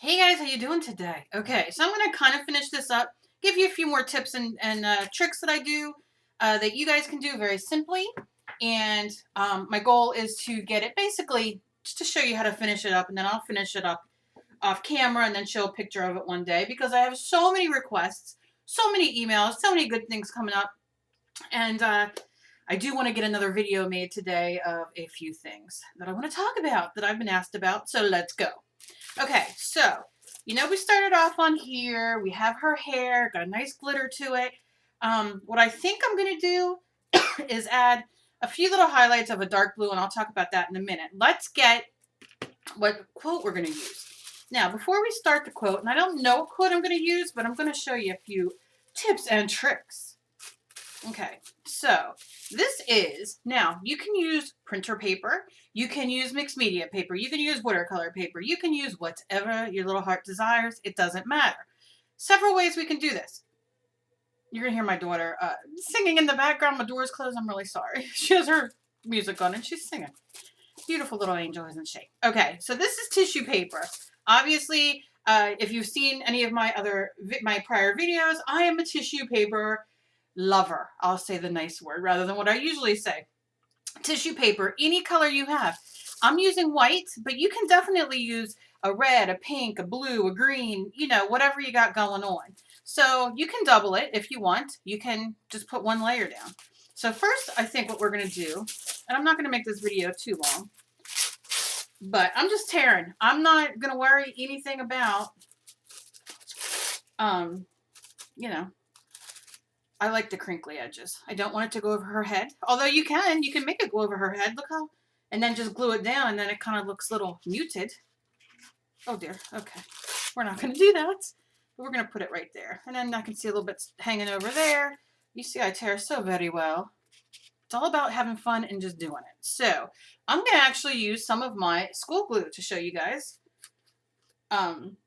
Hey guys, how you doing today? Okay, so I'm going to kind of finish this up, give you a few more tips and tricks that I do that you guys can do very simply. And my goal is to get it basically just to show you how to finish it up, and then I'll finish it up off camera and then show a picture of it one day because I have so many requests, so many emails, so many good things coming up. And I do want to get another video made today of a few things that I want to talk about that I've been asked about. So let's go. Okay, so, we started off on here. We have her hair, got a nice glitter to it. What I think I'm going to do is add a few little highlights of a dark blue, and I'll talk about that in a minute. Let's get what quote we're going to use. Now, before we start the quote, and I don't know what quote I'm going to use, but I'm going to show you a few tips and tricks. Okay, so this is, now you can use printer paper, you can use mixed media paper, you can use watercolor paper, you can use whatever your little heart desires, it doesn't matter. Several ways we can do this. You're gonna hear my daughter singing in the background. My door's closed, I'm really sorry. She has her music on and she's singing. Beautiful little angel, isn't she? Okay, so this is tissue paper. Obviously, if you've seen any of my prior videos, I am a tissue paper lover. I'll say the nice word rather than what I usually say. Tissue paper, any color you have. I'm using white, but you can definitely use a red, a pink, a blue, a green, whatever you got going on. So you can double it if you want. You can just put one layer down. So first, I think what we're going to do, and I'm not going to make this video too long, but I'm just tearing. I'm not going to worry anything about, I like the crinkly edges. I don't want it to go over her head. Although you can make it go over her head. Look how, and then just glue it down and then it kind of looks a little muted. Oh dear, okay. We're not gonna do that. But we're gonna put it right there. And then I can see a little bit hanging over there. You see I tear so very well. It's all about having fun and just doing it. So I'm gonna actually use some of my school glue to show you guys. I'm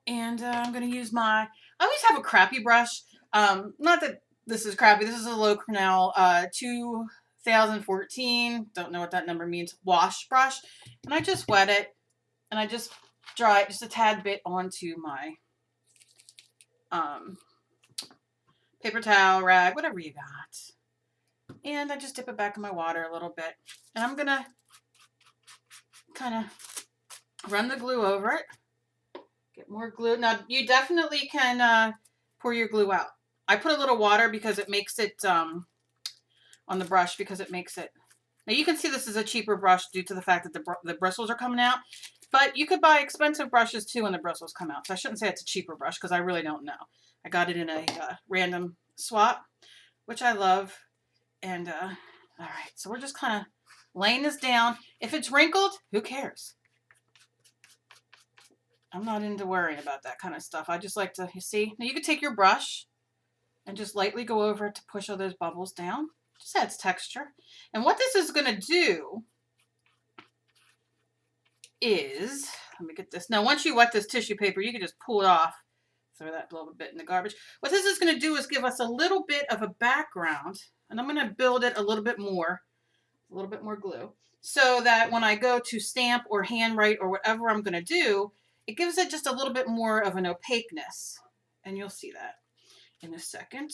gonna use I always have a crappy brush. Not that this is crappy. This is a Low Cornell 2014. Don't know what that number means. Wash brush. And I just wet it. And I just dry it just a tad bit onto my paper towel, rag, whatever you got. And I just dip it back in my water a little bit. And I'm going to kind of run the glue over it. Get more glue. Now, you definitely can pour your glue out. I put a little water because it makes it, on the brush, because it makes it. Now you can see this is a cheaper brush due to the fact that the bristles are coming out. But you could buy expensive brushes too when the bristles come out. So I shouldn't say it's a cheaper brush because I really don't know. I got it in a random swap, which I love. And, all right. So we're just kind of laying this down. If it's wrinkled, who cares? I'm not into worrying about that kind of stuff. I just like to, you see. Now you could take your brush and just lightly go over it to push all those bubbles down. Just adds texture. And what this is going to do is, let me get this. Now, once you wet this tissue paper, you can just pull it off. Throw that little bit in the garbage. What this is going to do is give us a little bit of a background. And I'm going to build it a little bit more glue. So that when I go to stamp or handwrite or whatever I'm going to do, it gives it just a little bit more of an opaqueness. And you'll see that in a second.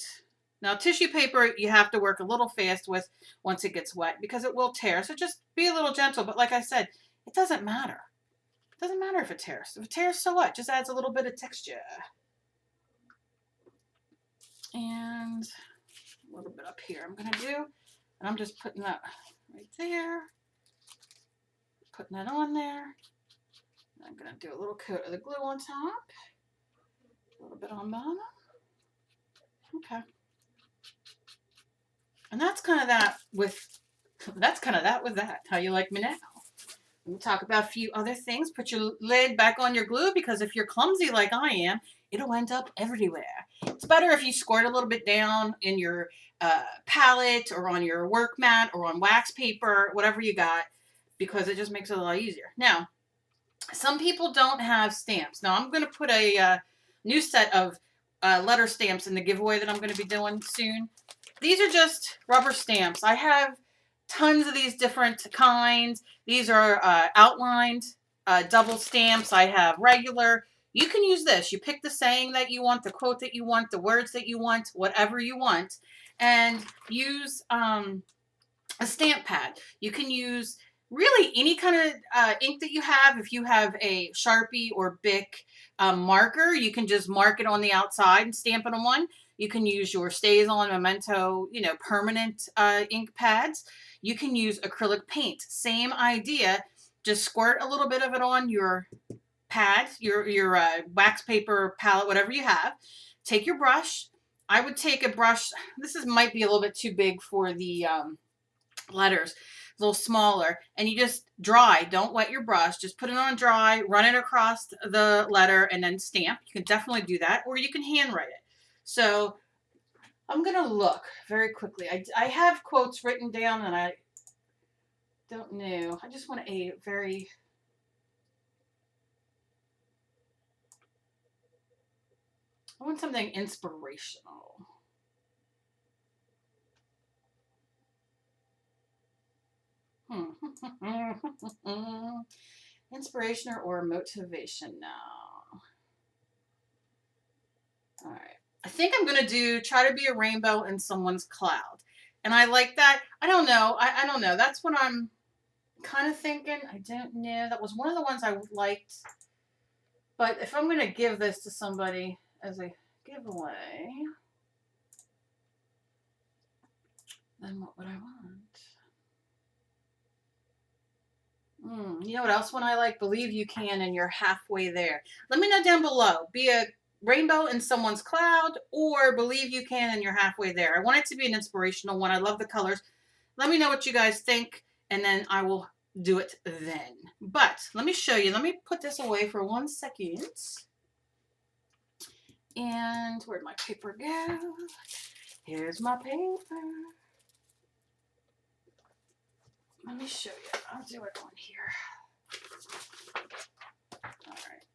Now, tissue paper, you have to work a little fast with once it gets wet because it will tear. So just be a little gentle. But like I said, it doesn't matter. It doesn't matter if it tears. If it tears, so what? Just adds a little bit of texture. And a little bit up here I'm going to do. And I'm just putting that right there. Putting that on there. And I'm going to do a little coat of the glue on top. A little bit on bottom. Okay. And that's kind of that with that. How you like me now? We'll talk about a few other things. Put your lid back on your glue because if you're clumsy like I am, it'll end up everywhere. It's better if you squirt a little bit down in your palette or on your work mat or on wax paper, whatever you got, because it just makes it a lot easier. Now, some people don't have stamps. Now, I'm going to put a new set of letter stamps in the giveaway that I'm going to be doing soon. These are just rubber stamps. I have tons of these different kinds. These are outlined double stamps. I have regular. You can use this. You pick the saying that you want, the quote that you want, the words that you want, whatever you want, and use a stamp pad. You can use really any kind of ink that you have. If you have a Sharpie or Bic marker, you can just mark it on the outside and stamp it on one. You can use your Stays On, Memento, you know, permanent ink pads. You can use acrylic paint. Same idea. Just squirt a little bit of it on your pad, your wax paper palette, whatever you have. Take your brush. I would take a brush. This might be a little bit too big for the letters, a little smaller, and you just dry. Don't wet your brush. Just put it on dry, run it across the letter, and then stamp. You can definitely do that, or you can handwrite it. So I'm gonna look very quickly. I have quotes written down, and I don't know. I just want a very I want something inspirational. Inspiration or motivation now. All right. I think I'm going to try to be a rainbow in someone's cloud. And I like that. I don't know. I don't know. That's what I'm kind of thinking. I don't know. That was one of the ones I liked. But if I'm going to give this to somebody as a giveaway, then what would I want? You know what else one I like? Believe you can, and you're halfway there. Let me know down below. Be a rainbow in someone's cloud, or believe you can, and you're halfway there. I want it to be an inspirational one. I love the colors. Let me know what you guys think, and then I will do it then. But let me show you. Let me put this away for 1 second. And where'd my paper go? Here's my paper. Let me show you. I'll do it on here. All right.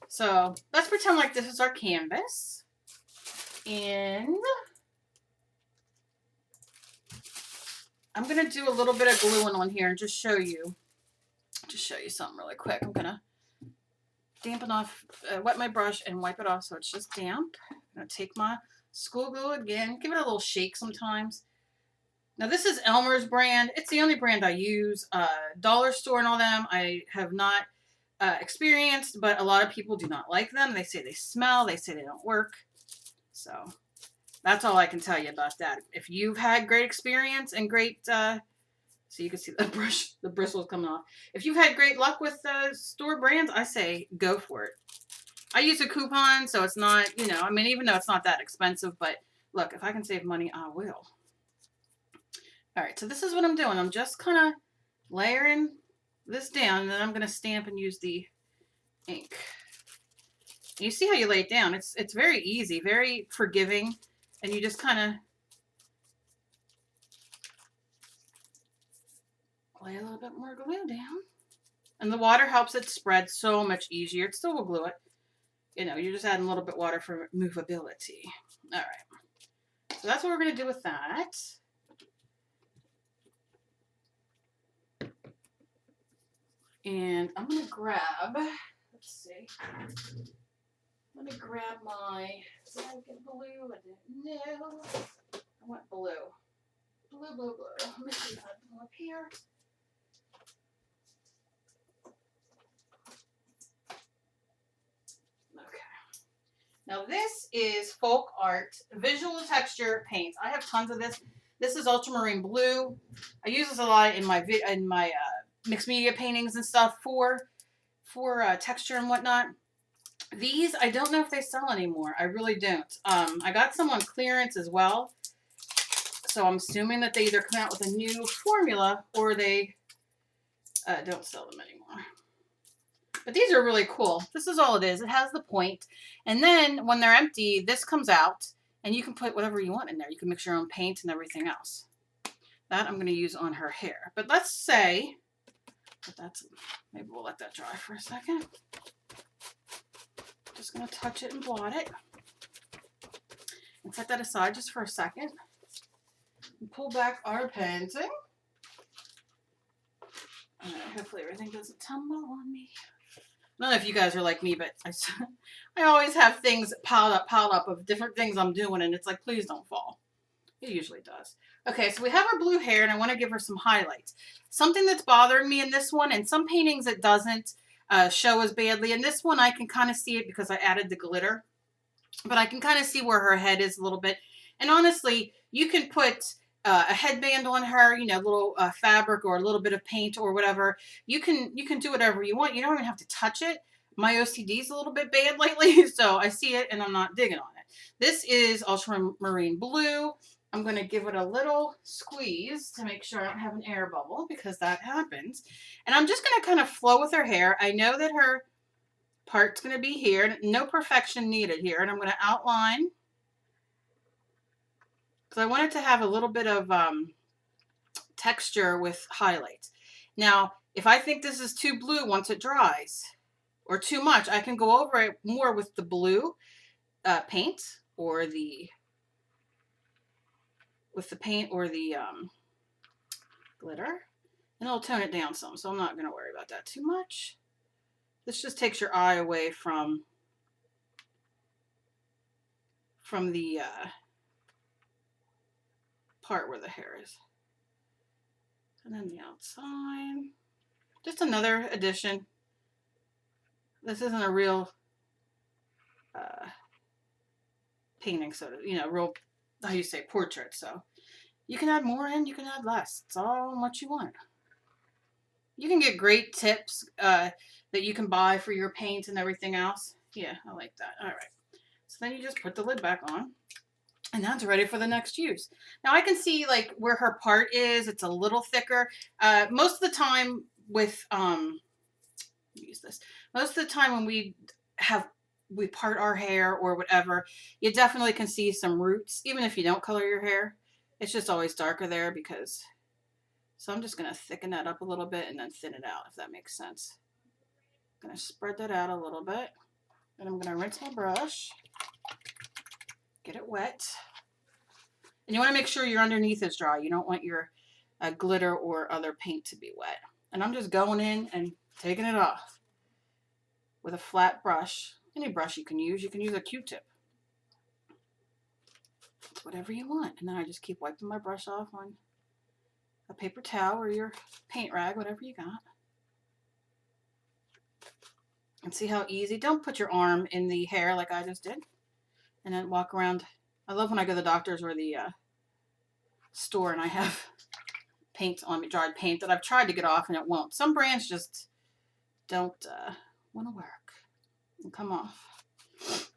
So let's pretend like this is our canvas. And I'm going to do a little bit of gluing on here and just show you something really quick. I'm going to dampen off, wet my brush and wipe it off so it's just damp. I'm going to take my school glue again, give it a little shake sometimes. Now this is Elmer's brand. It's the only brand I use. Dollar Store and all them I have not experienced, but a lot of people do not like them. They say they smell. They say they don't work. So that's all I can tell you about that. If you've had great experience and great, so you can see the bristles coming off. If you've had great luck with store brands, I say go for it. I use a coupon, so it's not, you know, I mean, even though it's not that expensive, but look, if I can save money, I will. All right, so this is what I'm doing. I'm just kind of layering this down, and then I'm going to stamp and use the ink. You see how you lay it down. It's very easy, very forgiving, and you just kind of lay a little bit more glue down. And the water helps it spread so much easier. It still will glue it. You know, you're just adding a little bit of water for movability. All right. So that's what we're going to do with that. And I'm going to grab, let's see. Let me grab my, did I get blue? I didn't know. I want blue. Blue, blue, blue. Let me see if I have up here. Now this is Folk Art Visual Texture Paint. I have tons of this. This is ultramarine blue. I use this a lot in my mixed media paintings and stuff for texture and whatnot. These I don't know if they sell anymore. I really don't. I got some on clearance as well, so I'm assuming that they either come out with a new formula or they don't sell them anymore. But these are really cool. This is all it is. It has the point. And then when they're empty, this comes out and you can put whatever you want in there. You can mix your own paint and everything else. That I'm going to use on her hair. But let's say, maybe we'll let that dry for a second. Just going to touch it and blot it. And set that aside just for a second. And pull back our painting. Hopefully everything doesn't tumble on me. I don't know if you guys are like me, but I always have things piled up of different things I'm doing, and it's like, please don't fall. It usually does. Okay, so we have our blue hair, and I want to give her some highlights. Something that's bothering me in this one, and some paintings it doesn't show as badly. In this one, I can kind of see it because I added the glitter, but I can kind of see where her head is a little bit. And honestly, you can put a headband on her, you know, little fabric or a little bit of paint or whatever. You can do whatever you want. You don't even have to touch it. My OCD is a little bit bad lately, so I see it and I'm not digging on it. This is ultramarine blue. I'm going to give it a little squeeze to make sure I don't have an air bubble because that happens. And I'm just going to kind of flow with her hair. I know that her part's going to be here. No perfection needed here. And I'm going to outline because I want it to have a little bit of texture with highlights. Now, if I think this is too blue once it dries or too much, I can go over it more with the blue paint or the glitter, and it'll tone it down some. So I'm not going to worry about that too much. This just takes your eye away from the part where the hair is. And then the outside. Just another addition. This isn't a real painting, so real, how you say, portrait. So you can add more in, you can add less. It's all what you want. You can get great tips that you can buy for your paint and everything else. Yeah, I like that. All right. So then you just put the lid back on. And that's ready for the next use. Now I can see like where her part is. It's a little thicker. Most of the time with, use this. Most of the time when we part our hair or whatever, you definitely can see some roots, even if you don't color your hair. It's just always darker there because, so I'm just going to thicken that up a little bit and then thin it out, if that makes sense. I'm going to spread that out a little bit. And I'm going to rinse my brush. Get it wet. And you want to make sure your underneath is dry. You don't want your glitter or other paint to be wet. And I'm just going in and taking it off with a flat brush. Any brush you can use. You can use a Q-tip. It's whatever you want. And then I just keep wiping my brush off on a paper towel or your paint rag, whatever you got. And see how easy. Don't put your arm in the hair like I just did. And then walk around. I love when I go to the doctor's or the store and I have paint on me, dried paint that I've tried to get off and it won't. Some brands just don't want to work and come off.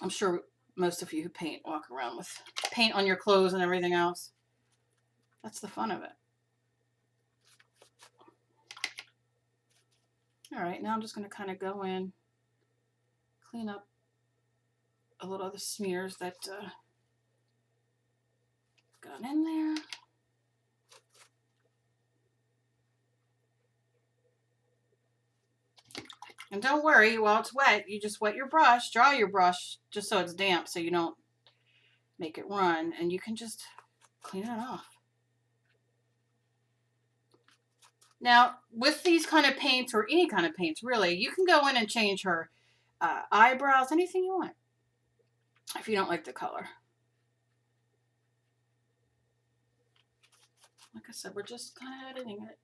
I'm sure most of you who paint walk around with paint on your clothes and everything else. That's the fun of it. All right, now I'm just going to kind of go in, clean up a little of the smears that got in there. And don't worry, while it's wet, you just wet your brush, dry your brush, just so it's damp so you don't make it run, and you can just clean it off. Now, with these kind of paints, or any kind of paints really, you can go in and change her eyebrows, anything you want, if you don't like the color. Like I said, we're just kind of editing it.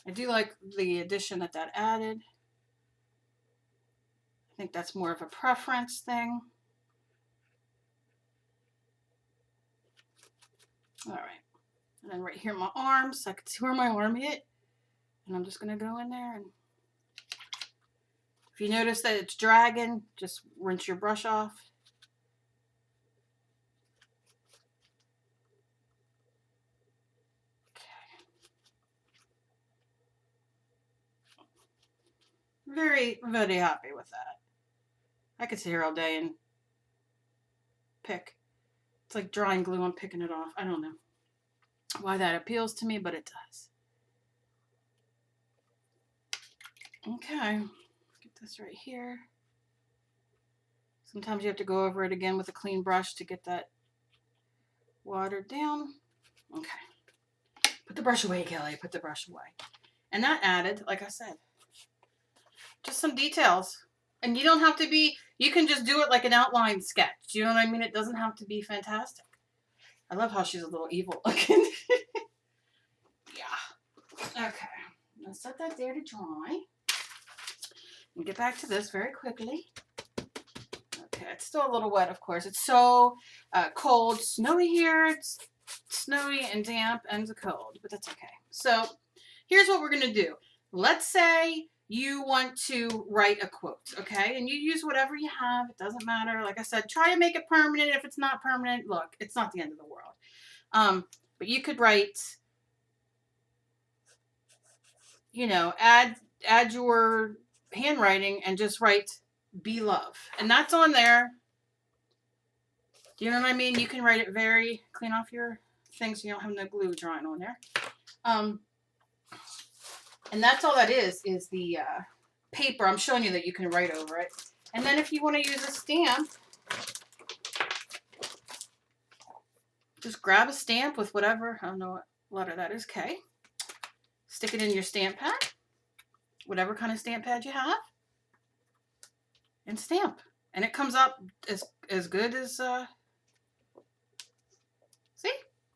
I do like the addition that added. I think that's more of a preference thing. All right. And then right here, my arms, so I can see where my arm hit. And I'm just going to go in there. And if you notice that it's dragging, just rinse your brush off. Very, very happy with that. I could sit here all day and pick. It's like drawing glue. I'm picking it off. I don't know why that appeals to me, but it does. Okay, get this right here. Sometimes you have to go over it again with a clean brush to get that watered down. Okay, put the brush away, Kelly. Put the brush away. And that added, like I said, just some details. And you don't have to be, you can just do it like an outline sketch. You know what I mean? It doesn't have to be fantastic. I love how she's a little evil looking. Yeah. Okay. Let's set that there to dry. And get back to this very quickly. Okay, it's still a little wet, of course. It's so cold, snowy here. It's snowy and damp and cold, but that's okay. So here's what we're going to do. Let's say you want to write a quote, okay? And you use whatever you have. It doesn't matter. Like I said, try to make it permanent. If it's not permanent, look, it's not the end of the world. But you could write, you know, add your handwriting and just write be love. And that's on there. Do you know what I mean? You can write it very, clean off your thing so you don't have no glue drying on there. And that's all that is the paper. I'm showing you that you can write over it. And then if you want to use a stamp, just grab a stamp with whatever, I don't know what letter that is, K. Stick it in your stamp pad, whatever kind of stamp pad you have, and stamp. And it comes up as good as, see?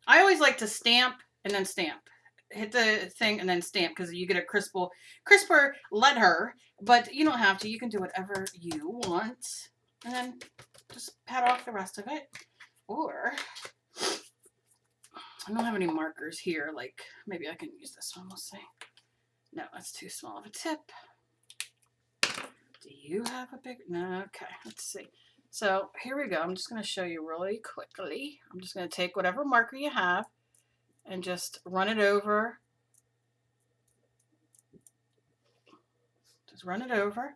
I always like to stamp and then stamp. Hit the thing and then stamp because you get a crisper letter, but you don't have to. You can do whatever you want. And then just pat off the rest of it. Or, I don't have any markers here. Like, maybe I can use this one, we'll see. No, that's too small of a tip. Do you have a big, no, okay, let's see. So here we go. I'm just going to show you really quickly. I'm just going to take whatever marker you have and just run it over. Just run it over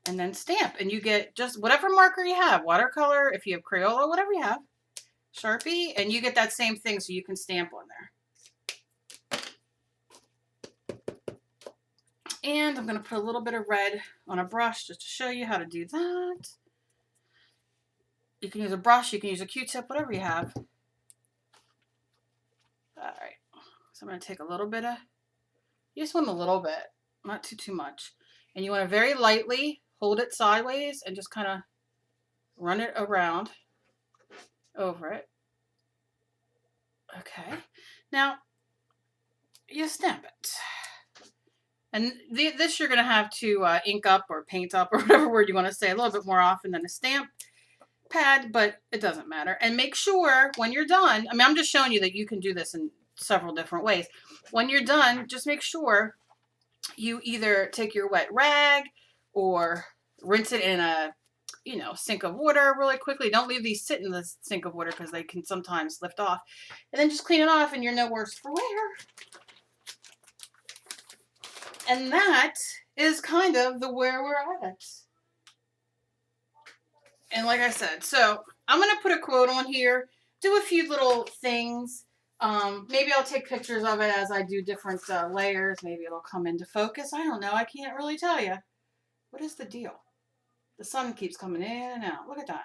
and then stamp. And you get just whatever marker you have, watercolor, if you have Crayola, whatever you have, Sharpie, and you get that same thing so you can stamp on there. And I'm going to put a little bit of red on a brush just to show you how to do that. You can use a brush, you can use a Q-tip, whatever you have. Alright, so I'm going to take a little bit of, you just want a little bit, not too much. And you want to very lightly hold it sideways and just kind of run it around over it. Okay, now you stamp it. And this you're going to have to ink up or paint up or whatever word you want to say a little bit more often than a stamp pad, but it doesn't matter. And make sure when you're done, I mean, I'm just showing you that you can do this in several different ways. When you're done, just make sure you either take your wet rag or rinse it in a, you know, sink of water really quickly. Don't leave these sit in the sink of water because they can sometimes lift off. And then just clean it off and you're no worse for wear. And that is kind of the where we're at. And like I said, so I'm going to put a quote on here, do a few little things. Maybe I'll take pictures of it as I do different layers. Maybe it'll come into focus. I don't know. I can't really tell you. What is the deal? The sun keeps coming in and out. Look at that.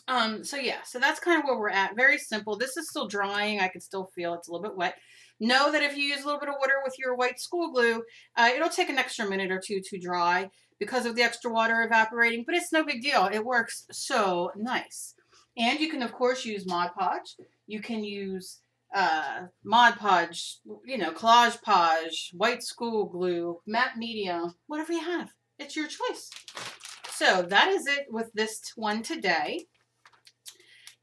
All right. So yeah, so that's kind of where we're at. Very simple. This is still drying. I can still feel it's a little bit wet. Know that if you use a little bit of water with your white school glue, it'll take an extra minute or two to dry because of the extra water evaporating, but it's no big deal. It works so nice. And you can, of course, use Mod Podge. You can use Mod Podge, you know, Collage Podge, white school glue, matte medium, whatever you have. It's your choice. So that is it with this one today.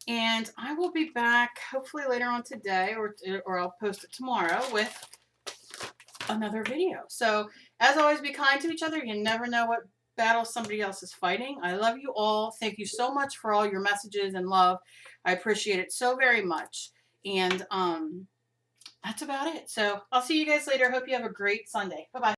And I will be back hopefully later on today or I'll post it tomorrow with another video. So as always, be kind to each other. You never know what battle somebody else is fighting. I love you all. Thank you so much for all your messages and love. I appreciate it so very much. And that's about it. So I'll see you guys later. Hope you have a great Sunday. Bye-bye.